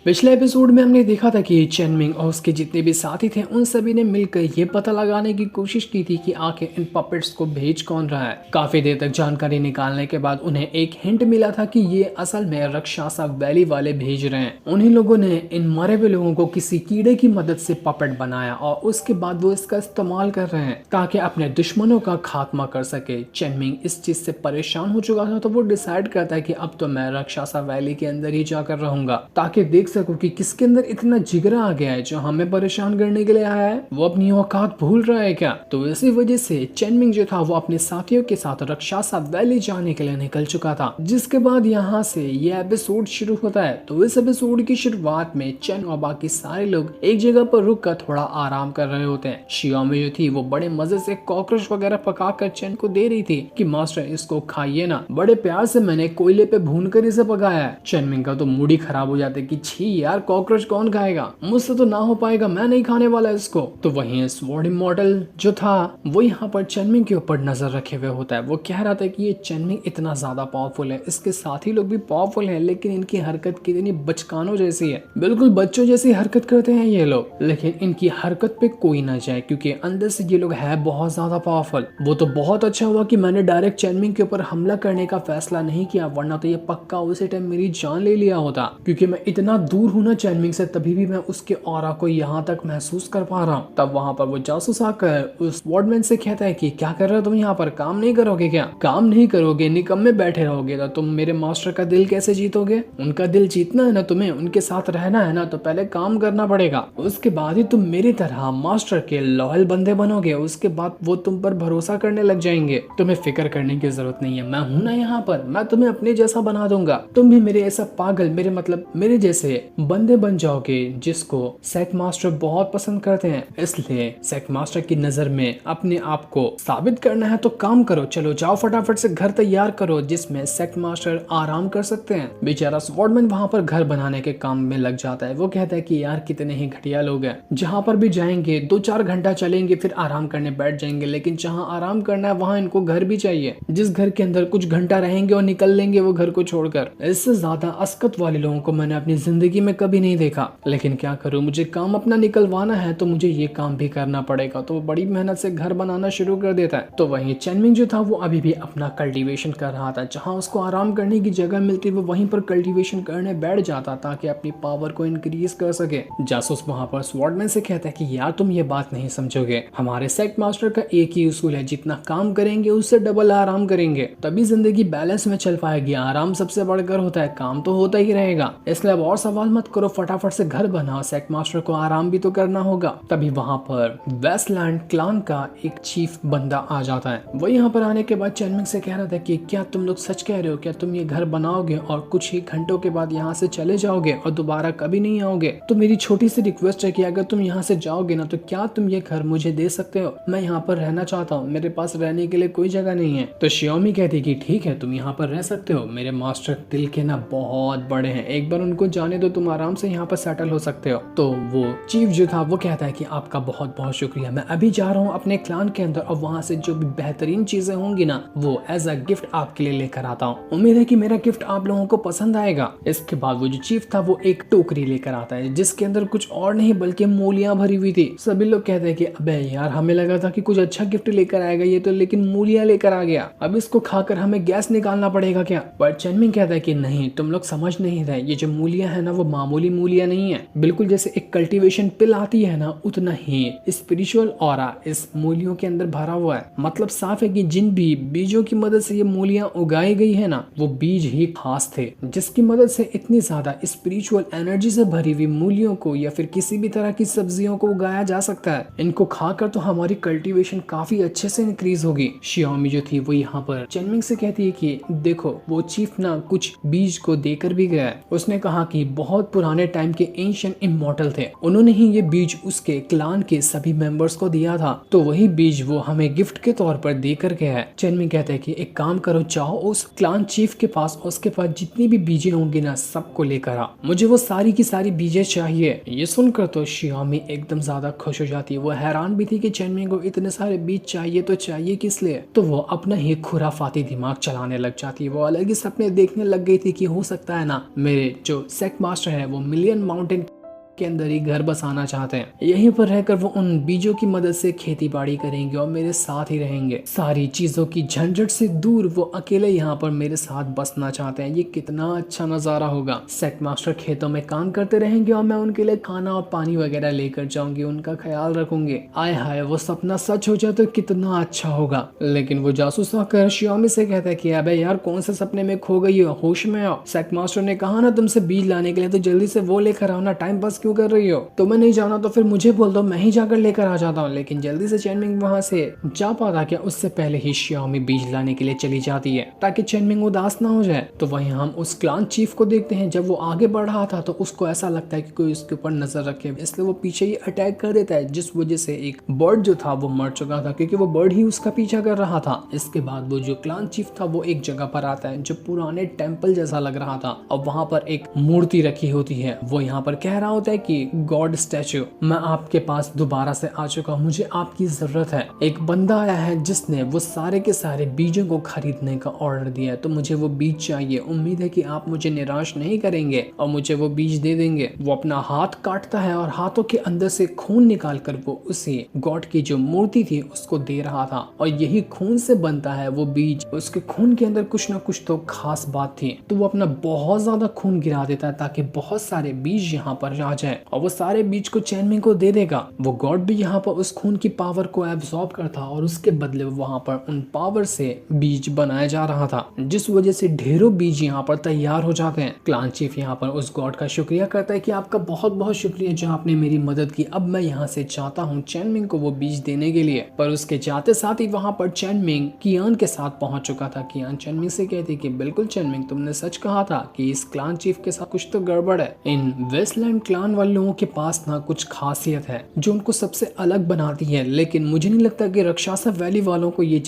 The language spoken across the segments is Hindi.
पिछले एपिसोड में हमने देखा था कि चेनमिंग और उसके जितने भी साथी थे उन सभी ने मिलकर ये पता लगाने की कोशिश की थी कि आखिर इन पपेट्स को भेज कौन रहा है। काफी देर तक जानकारी निकालने के बाद उन्हें एक हिंट मिला था कि ये असल में रक्षासा वैली वाले भेज रहे हैं। उन्हीं लोगों ने इन मरे हुए लोगों को किसी कीड़े की मदद से पपेट बनाया और उसके बाद वो इसका इस्तेमाल कर रहे हैं ताकि अपने दुश्मनों का खात्मा कर सके। चेनमिंग इस चीज से परेशान हो चुका था तो वो डिसाइड करता है कि अब तो मैं रक्षासा वैली के अंदर ही जाकर रहूंगा ताकि देख सकूं कि किसके अंदर इतना जिगरा आ गया है जो हमें परेशान करने के लिए आया है। वो अपनी औकात भूल रहा है क्या? तो इसी वजह से चेनमिंग जो था वो अपने साथियों के साथ रक्षासा वैली जाने के लिए निकल चुका था। जिसके बाद यहाँ से ये एपिसोड शुरू होता है। तो इस एपिसोड की शुरुआत में चेन और बाकी सारे लोग एक जगह पर रुक कर थोड़ा आराम कर रहे होते हैं। शियोमी जो थी वो बड़े मजे से कॉकरोच वगैरह पका कर चेन को दे रही थी कि मास्टर इसको खाइए ना, बड़े प्यार से मैंने कोयले पे भून कर इसे पकाया है। चेनमिंग का तो मूड ही खराब हो जाता है कि छी यार, कॉकरोच कौन खाएगा, मुझसे तो ना हो पाएगा, मैं नहीं खाने वाला इसको। तो वहीं स्वॉर्ड इमॉर्टल जो था वो यहाँ पर चेनमिंग के ऊपर नजर रखे हुए होता है। वो कह रहा था कि ये चेनमिंग इतना ज्यादा पावरफुल है, इसके साथी लोग भी पावरफुल हैं, लेकिन इनकी हरकत कितनी बचकानों जैसी है, बिल्कुल बच्चों जैसी हरकत करते हैं ये लोग। लेकिन इनकी हरकत पे कोई ना जाए क्योंकि अंदर से ये लोग है बहुत ज्यादा पावरफुल। वो तो बहुत अच्छा हुआ कि मैंने डायरेक्ट चेनमिंग के ऊपर हमला करने का फैसला नहीं किया, वरना तो ये पक्का उसी टाइम मेरी जान ले लिया होता। क्योंकि मैं इतना दूर हूं ना चेनमिंग से, तभी भी मैं उसके ऑरा को यहाँ तक महसूस कर पा रहा हूँ। तब वहां पर वो जासूस आकर उस वार्डमैन से कहता है कि क्या कर रहे हो तुम यहाँ पर, काम नहीं करोगे क्या? काम नहीं करोगे, निकम्मे बैठे रहोगे तो तुम मेरे मास्टर का दिल कैसे जीतोगे? उनका दिल जीतना है ना तुम्हें, उनके साथ रहना है ना, तो पहले काम करना पड़ेगा, उसके बाद ही तुम मेरी तरह मास्टर के लॉयल बंदे बनोगे, उसके बाद वो तुम पर भरोसा करने लग जाएंगे। तुम्हें फिक्र करने की जरूरत नहीं है, मैं हूं ना यहाँ पर, मैं तुम्हें अपने जैसा बना दूंगा, तुम भी मेरे ऐसा पागल, मेरे मतलब मेरे जैसे बंदे बन जाओगे जिसको सेक मास्टर बहुत पसंद करते हैं। इसलिए सेक मास्टर की नजर में अपने आप को साबित करना है तो काम करो, चलो जाओ फटाफट से घर तैयार करो जिसमें सेक मास्टर आराम कर सकते हैं। बेचारा स्वॉर्डमैन वहां पर घर बनाने के काम में लग जाता है। वो कहता है कि यार कितने ही घटिया लोग हैं, जहां पर भी जाएंगे 2-4 घंटा चलेंगे फिर आराम करने बैठ जाएंगे, लेकिन जहां आराम करना है वहां इनको घर भी चाहिए। जिस घर के अंदर कुछ घंटा रहेंगे और निकल लेंगे वो घर को छोड़कर। इससे ज्यादा अस्कत वाले लोगों को मैंने अपनी जिंदगी में कभी नहीं देखा। लेकिन क्या करूं, मुझे काम अपना निकलवाना है तो मुझे ये काम भी करना पड़ेगा। तो वो बड़ी मेहनत से घर बनाना शुरू कर देता है। तो वहीं चेनमिंग जो था वो अभी भी अपना कल्टीवेशन कर रहा था। जहां उसको आराम करने की जगह मिलती वो वहीं पर कल्टीवेशन करने बैठ जाता ताकि अपनी पावर को इंक्रीज कर सके। जासूस वहां पर स्वॉर्डमैन से कहता है कि यार तुम ये बात नहीं समझोगे, हमारे सेक्ट मास्टर का एक ही उसूल है, जितना काम करेंगे उससे डबल आराम करेंगे, तभी जिंदगी बैलेंस में चल पाएगी। आराम सबसे बढ़कर होता है, काम तो होता ही रहेगा, इसलिए अब और सवाल मत करो, फटाफट से घर बनाओ, सेक्ट मास्टर को आराम भी तो करना होगा। तभी वहां पर वेस्टलैंड क्लान का एक चीफ बंदा आ जाता है। वो यहाँ पर आने के बाद चेनमिंग से कह रहा था कि क्या तुम लोग सच कह रहे हो, क्या तुम ये घर बनाओगे और कुछ ही घंटों के बाद यहाँ से चले जाओगे और दोबारा कभी नहीं आओगे? तो मेरी छोटी सी रिक्वेस्ट है कि अगर तुम यहाँ से जाओगे ना तो क्या तुम ये घर मुझे दे सकते हो? मैं यहाँ पर रहना चाहता हूँ, मेरे पास रहने के लिए कोई जगह नहीं है। तो शियोमी कहती कि ठीक है तुम यहाँ पर रह सकते हो, मेरे मास्टर दिल के ना बहुत बड़े हैं, एक बार उनको जाने दो, तुम आराम से यहाँ पर सेटल हो सकते हो। तो वो चीफ जो था वो कहता है कि आपका बहुत बहुत शुक्रिया, मैं अभी जा रहा हूँ अपने क्लान के अंदर और वहां से जो भी बेहतरीन चीजें होंगी ना वो एज अ गिफ्ट आपके लिए लेकर आता हूँ। उम्मीद है कि मेरा गिफ्ट आप लोगों को पसंद आएगा। इसके बाद वो जो चीफ था वो एक टोकरी लेकर आता है जिसके अंदर कुछ और नहीं बल्कि मूलियां भरी हुई थी। सभी लोग कहते हैं कि अबे यार, हमें लगा था कि कुछ अच्छा गिफ्ट लेकर आएगा ये तो, लेकिन मूलियां लेकर आ गया, अब इसको खाकर हमें गैस निकालना पड़ेगा क्या? पर चेनमिंग कहता है कि नहीं, तुम लोग समझ नहीं रहे, ये जो मूलियां है ना वो मामूली मूलियां नहीं है, बिल्कुल जैसे एक कल्टीवेशन पिल आती है ना उतना ही स्पिरिचुअल ऑरा इस मूलियों के अंदर भरा हुआ है। मतलब साफ है कि जिन भी बीजों की मदद से ये मूलियां उगाई गई है ना वो बीज ही खास थे, जिसकी मदद से इतनी ज्यादा स्पिरिचुअल एनर्जी से भरी हुई मूलियों को या फिर किसी भी तरह की सब्जियों को उगाया जा सकता है। इनको खाकर तो हमारी कल्टीवेशन काफी अच्छे से इंक्रीज होगी। शियोमी जो थी वो यहाँ पर चेनमिंग से कहती है कि देखो वो चीफ ना कुछ बीज को देकर भी गया है, उसने कहा कि बहुत पुराने टाइम के एंशिएंट इमॉर्टल थे, उन्होंने ही ये बीज उसके क्लान के सभी मेंबर्स को दिया था, तो वही बीज वो हमें गिफ्ट के तौर पर देकर गया है। चेनमिंग कहते हैं कि एक काम करो, जाओ उस क्लान चीफ के पास, उसके पास जितनी भी बीजें होंगी ना सबको लेकर आ, मुझे वो सारी की सारी बीजें चाहिए। ये सुनकर तो शियोमी एकदम ज्यादा खुश हो जाती है। वो हैरान भी थी कि चेनमिंग को इतने सारे बीज चाहिए तो चाहिए किस लिए, तो वो अपना ही खुराफाती दिमाग चलाने लग जाती है। वो अलग ही सपने देखने लग गई थी कि हो सकता है ना मेरे जो सेक्ट मास्टर है वो मिलियन माउंटेन के अंदर ही घर बसाना चाहते हैं। यहीं पर रहकर वो उन बीजों की मदद से खेती बाड़ी करेंगे और मेरे साथ ही रहेंगे। सारी चीजों की झंझट से दूर वो अकेले यहाँ पर मेरे साथ बसना चाहते हैं। ये कितना अच्छा नजारा होगा। सेट मास्टर खेतों में काम करते रहेंगे और मैं उनके लिए खाना और पानी वगैरह लेकर जाऊंगी, उनका ख्याल रखूंगे। आय हाय, वो सपना सच हो जाए तो कितना अच्छा होगा। लेकिन वो जासूस आकर शियोमी से कहता है कि अबे यार, कौन से सपने में खो गई हो, होश में आओ। सेट मास्टर ने कहा ना तुमसे बीज लाने के लिए, तो जल्दी से वो लेकर आओ ना, टाइम पास क्यों कर रही हो? तुम्हें नहीं जाना तो फिर मुझे बोल दो, मैं ही जाकर लेकर आ जाता हूँ। लेकिन जल्दी से चेनमिंग वहाँ से जा पाता क्या, उससे पहले ही शियोमी बीज लाने के लिए चली जाती है ताकि चेनमिंग उदास ना हो जाए। तो वहीं हम उस क्लान चीफ को देखते हैं। जब वो आगे बढ़ रहा था तो उसको ऐसा लगता है कि कोई उसके ऊपर नजर रखे, इसलिए वो पीछे ही अटैक कर देता है, जिस वजह से एक बर्ड जो था वो मर चुका था क्योंकि वो बर्ड ही उसका पीछा कर रहा था। इसके बाद वो जो क्लान चीफ था वो एक जगह पर आता है जो पुराने टेम्पल जैसा लग रहा था और वहाँ पर एक मूर्ति रखी होती है। वो यहाँ पर कह रहा होता है कि गॉड स्टैचू, मैं आपके पास दोबारा से आ चुका हूँ, मुझे आपकी जरूरत है। एक बंदा आया है जिसने वो सारे के सारे बीजों को खरीदने का ऑर्डर दिया है, तो मुझे वो बीज चाहिए। उम्मीद है कि आप मुझे निराश नहीं करेंगे और मुझे वो बीज दे देंगे। वो अपना हाथ काटता है और हाथों के अंदर से खून निकाल कर वो उसे गॉड की जो मूर्ति थी उसको दे रहा था और यही खून से बनता है वो बीज। उसके खून के अंदर कुछ ना कुछ तो खास बात थी, तो वो अपना बहुत ज्यादा खून गिरा देता है ताकि बहुत सारे बीज यहाँ पर आ जाए और वो सारे बीज को चेनमिंग को दे देगा। वो गॉड भी यहाँ पर उस खून की पावर को एब्सॉर्ब करता और उसके बदले वहाँ पर उन पावर से बीज बनाया जा रहा था, जिस वजह से ढेरों बीज यहाँ पर तैयार हो जाते हैं। क्लान चीफ यहाँ पर उस गॉड का शुक्रिया करता है कि आपका बहुत बहुत शुक्रिया जो आपने मेरी मदद की। अब मैं यहाँ से चाहता हूँ चेनमिंग को वो बीज देने के लिए। पर उसके जाते साथ ही वहाँ पर चेनमिंग कियान के साथ पहुंच चुका था। कियान चेनमिंग से कहती कि बिल्कुल चेनमिंग, तुमने सच कहा था कि इस क्लान चीफ के साथ कुछ तो गड़बड़ है। इन वेस्टलैंड क्लान वाले लोगों के पास ना कुछ खासियत है जो उनको सबसे अलग बनाती है, लेकिन मुझे नहीं लगता कि रक्षासा वैली वालों को ये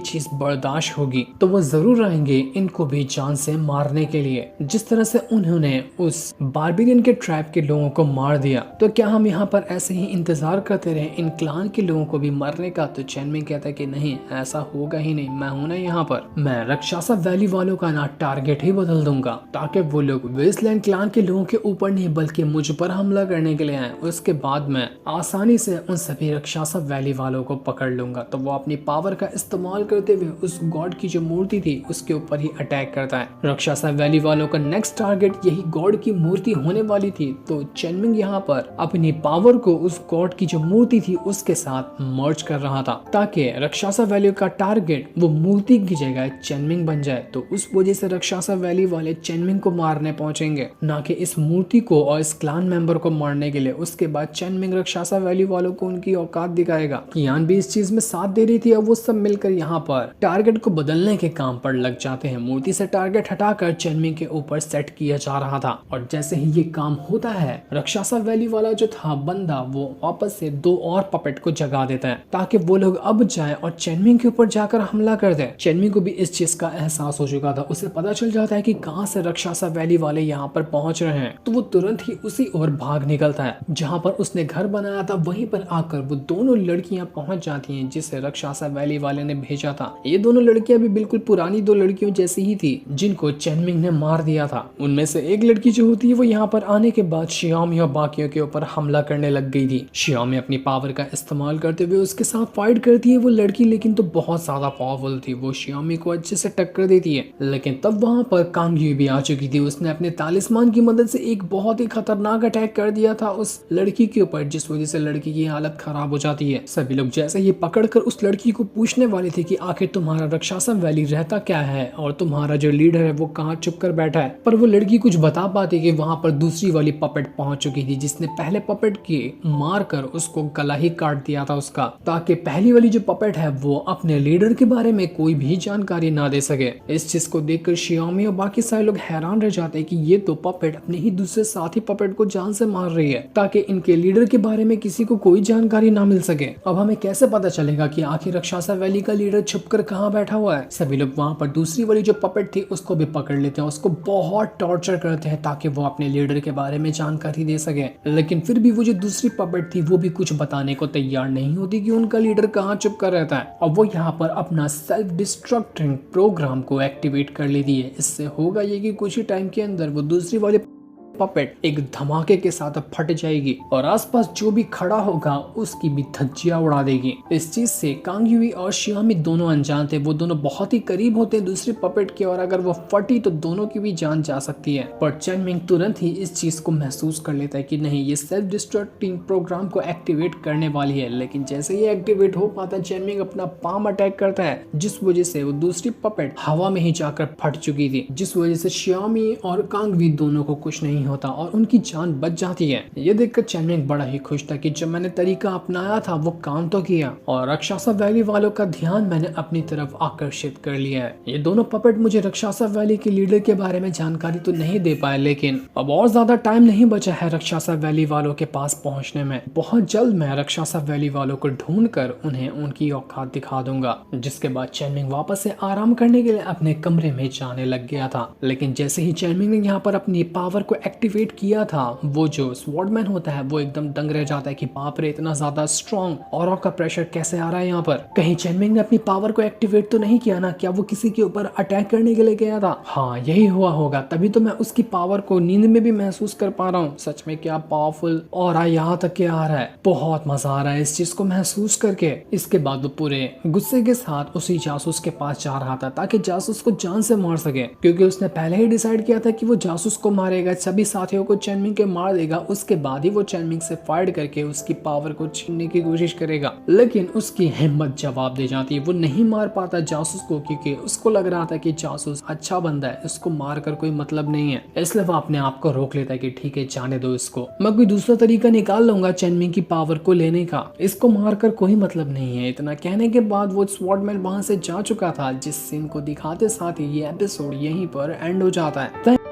चीज बर्दाश्त होगी। तो वो जरूर आएंगे इनको भी जान से मारने के लिए, जिस तरह से उन्होंने उस बारबेरियन के ट्राइब के लोगों को मार दिया। तो क्या हम यहाँ पर ऐसे ही इंतजार करते रहे इन क्लान के लोगों को भी मारने का? तो चेनमिंग कहता है कि नहीं, ऐसा होगा ही नहीं। मैं हूं ना यहाँ पर, मैं रक्षासा वैली वालों का ना टारगेट ही बदल दूंगा ताकि वो लोग वेस्टलैंड क्लान के लोगों के ऊपर नहीं बल्कि मुझ पर हमला करने के लिए आए। उसके बाद मैं आसानी से उन सभी रक्षासा वैली वालों को पकड़ लूंगा। तो वो अपनी पावर का इस्तेमाल करते हुए उस गॉड की जो मूर्ति थी उसके ऊपर ही अटैक करता है। रक्षासा वैली वालों का नेक्स्ट टारगेट यही गॉड की मूर्ति होने वाली थी। तो चेनमिंग यहाँ पर अपनी पावर को उस गॉड की जो मूर्ति थी उसके साथ मर्ज कर रहा था ताकि रक्षासा वैली का टारगेट वो मूर्ति की जगह चेनमिंग बन जाए। तो उस वजह से रक्षासा वैली वाले चेनमिंग को मारने पहुंचेंगे, ना कि इस मूर्ति को और इस क्लान मेंबर को मारने के लिए। उसके बाद चेनमिंग रक्षासा वैली वालों को उनकी औकात दिखाएगा। कियान भी इस चीज में साथ दे रही थी और वो सब मिलकर यहाँ पर टारगेट को बदलने के काम पर लग जाते हैं। मूर्ति से टारगेट हटाकर चेनमिंग के ऊपर सेट किया जा रहा था और जैसे ही ये काम होता है रक्षासा वैली वाला जो था बंदा वो वापस से दो और पपेट को जगा देता है ताकि वो लोग अब जाए और चेनमिंग के ऊपर जाकर हमला कर दे। चेनमिंग को भी इस चीज का एहसास हो चुका था। उसे पता चल जाता है कि कहां से रक्षासा वैली वाले यहाँ पर पहुंच रहे हैं। तो वो तुरंत ही उसी ओर भाग निकलता है जहाँ पर उसने घर बनाया था। वहीं पर आकर वो दोनों लड़कियां पहुंच जाती हैं जिसे रक्षासा वैली वाले ने भेजा था। ये दोनों लड़कियां भी बिल्कुल पुरानी दो लड़कियों जैसी ही थी जिनको चेनमिंग ने मार दिया था। उनमें से एक लड़की जो होती है वो यहाँ पर आने के बाद शियोमी और बाकियों के ऊपर हमला करने लग गई थी। शियोमी अपनी पावर का इस्तेमाल करते हुए उसके साथ फाइट करती है वो लड़की, लेकिन तो बहुत ज्यादा पावरफुल थी। वो शियोमी को अच्छे से टक्कर देती है, लेकिन तब वहां पर कांगयू भी आ चुकी थी। उसने अपने तालिस्मान की मदद से एक बहुत ही खतरनाक अटैक कर दिया था उस लड़की के ऊपर, जिस वजह से लड़की की हालत खराब हो जाती है। सभी लोग जैसे ही पकड़कर उस लड़की को पूछने वाले थे कि आखिर तुम्हारा रक्षासा वैली रहता क्या है और तुम्हारा जो लीडर है वो कहाँ छुप कर बैठा है, पर वो लड़की कुछ बता पाती कि वहां पर दूसरी वाली पपेट पहुंच चुकी थी जिसने पहले पपेट की मार कर उसको गला ही काट दिया था उसका, ताकि पहली वाली जो पपेट है वो अपने लीडर के बारे में कोई भी जानकारी ना दे सके। इस चीज को देखकर शियोमी और बाकी सारे लोग हैरान रह जाते हैं कि ये तो पपेट अपने ही दूसरे साथी पपेट को जान से मार रही है ताकि इनके लीडर के बारे में किसी को कोई जानकारी ना मिल सके। अब हमें कैसे पता चलेगा कि आखिर राक्षसा वैली का लीडर छुपकर कहाँ बैठा हुआ है। सभी लोग वहाँ पर दूसरी वाली जो पपेट थी उसको भी पकड़ लेते हैं, उसको बहुत टॉर्चर करते हैं ताकि वो अपने लीडर के बारे में जानकारी दे सके। लेकिन फिर भी वो जो दूसरी पपेट थी वो भी कुछ बताने को तैयार नहीं होती कि उनका लीडर कहाँ छुप कर रहता है। अब वो यहाँ पर अपना सेल्फ डिस्ट्रक्टिंग प्रोग्राम को एक्टिवेट कर लेती है। इससे होगा ये कि कुछ ही टाइम के अंदर वो दूसरी वाली पपेट एक धमाके के साथ फट जाएगी और आसपास जो भी खड़ा होगा उसकी भी धज्जियां उड़ा देगी। इस चीज से कांग यूई और शियामी दोनों अनजान थे, वो दोनों बहुत ही करीब होते हैं दूसरी पपेट के और अगर वो फटी तो दोनों की भी जान जा सकती है। पर चेन मिंग तुरंत ही इस चीज को महसूस कर लेता है कि नहीं, ये सेल्फ डिस्ट्रक्टिंग प्रोग्राम को एक्टिवेट करने वाली है। लेकिन जैसे ये एक्टिवेट हो पाता है चेन मिंग अपना पाम अटैक करता है, जिस वजह से वो दूसरी पपेट हवा में ही जाकर फट चुकी थी, जिस वजह से शियामी और कांग वी दोनों को कुछ नहीं होता और उनकी जान बच जाती है। ये देखकर चेन मिंग बड़ा ही खुश था कि जब मैंने तरीका अपनाया था वो काम तो किया और राक्षसा वैली वालों का ध्यान मैंने अपनी तरफ आकर्षित कर लिया है। ये दोनों पपेट मुझे राक्षसा वैली के लीडर के बारे में जानकारी तो नहीं दे पाए, लेकिन अब और ज्यादा टाइम नहीं बचा है राक्षसा वैली वालों के पास पहुंचने में। बहुत जल्द मैं राक्षसा वैली वालों को ढूंढ कर उन्हें उनकी औकात दिखा दूंगा। जिसके बाद चेन मिंग वापस से आराम करने के लिए अपने कमरे में जाने लग गया था। लेकिन जैसे ही चेन मिंग ने यहाँ पर अपनी पावर को एक्टिवेट किया था, वो जो स्वॉर्डमैन होता है वो एकदम दंग रह जाता है कि बाप रे, इतना ज्यादा स्ट्रॉन्ग ऑरा का प्रेशर कैसे आ रहा है यहाँ पर। कहीं चेन मिंग ने अपनी पावर को एक्टिवेट तो नहीं किया ना? क्या वो किसी के ऊपर अटैक करने के लिए गया था? हाँ, यही हुआ होगा, तभी तो मैं उसकी पावर को नींद में भी महसूस कर पा रहा हूँ। सच में क्या पावरफुल ऑरा यहाँ तक के आ रहा है, बहुत मजा आ रहा है इस चीज को महसूस करके। इसके बाद वो पूरे गुस्से के साथ उसी जासूस के पास जा रहा था ताकि जासूस को जान से मार सके, क्योंकि उसने पहले ही डिसाइड किया था कि वो जासूस को मारेगा, सभी साथियों को चेन मिंग के मार देगा, उसके बाद ही वो चेन मिंग से फाइट करके उसकी पावर को छीनने की कोशिश करेगा। लेकिन उसकी हिम्मत जवाब दे जाती है, वो नहीं मार पाता जासूस को, क्योंकि उसको लग रहा था कि जासूस अच्छा बंदा है, इसको मार कर कोई मतलब नहीं है। इसलिए वो अपने आप को रोक लेता है कि ठीक है, जाने दो इसको, मैं कोई दूसरा तरीका निकाल लूंगा चेन मिंग की पावर को लेने का, इसको मार कर कोई मतलब नहीं है। इतना कहने के बाद वो स्वॉर्डमैन वहां से जा चुका था, जिस सीन को दिखाते साथ ही ये एपिसोड यहीं पर एंड हो जाता है।